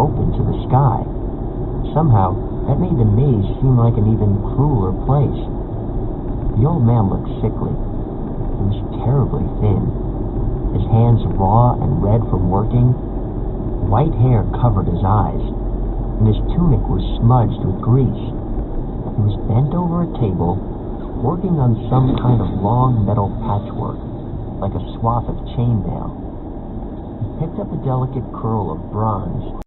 open to the sky. Somehow, that made the maze seem like an even crueler place. The old man looked sickly. He was terribly thin, his hands raw and red from working. White hair covered his eyes, and his tunic was smudged with grease. He was bent over a table, working on some kind of long metal patchwork, like a swath of chainmail. He picked up a delicate curl of bronze.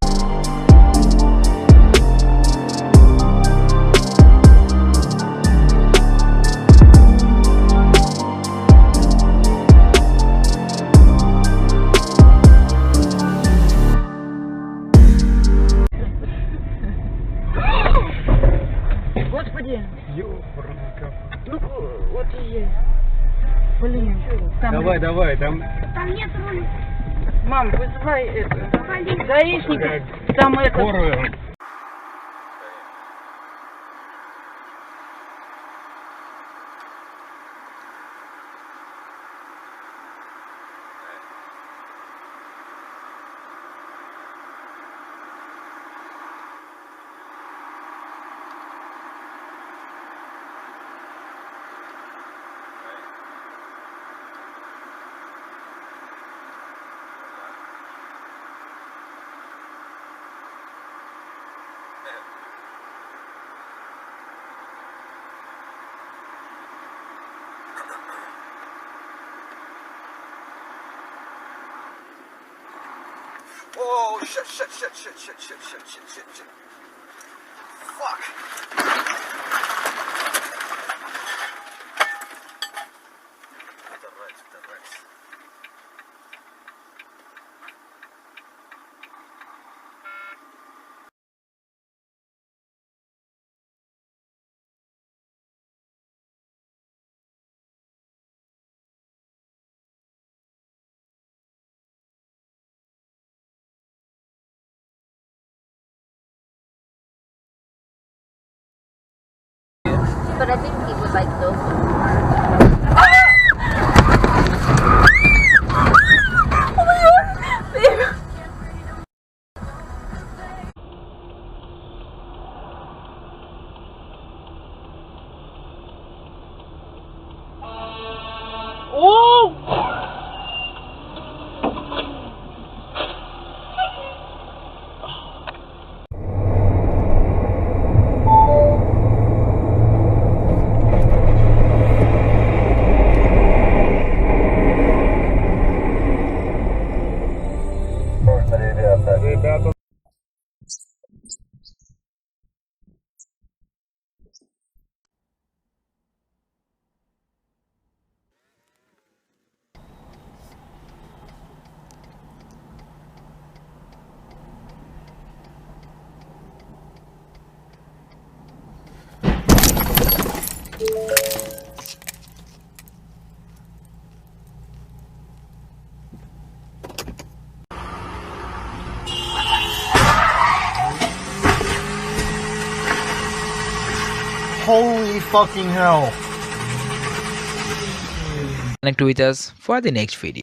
Господи, Ёпрника. ну вот и есть. Блин, там... Давай, там... Там нет руля. Мам, вызывай это, гаишника, там это... Скорую. Oh, shit. Fuck. Вторая. But I think he would like those. Oh my god! Babe. Ребята. Holy fucking hell. Connect with us for the next video.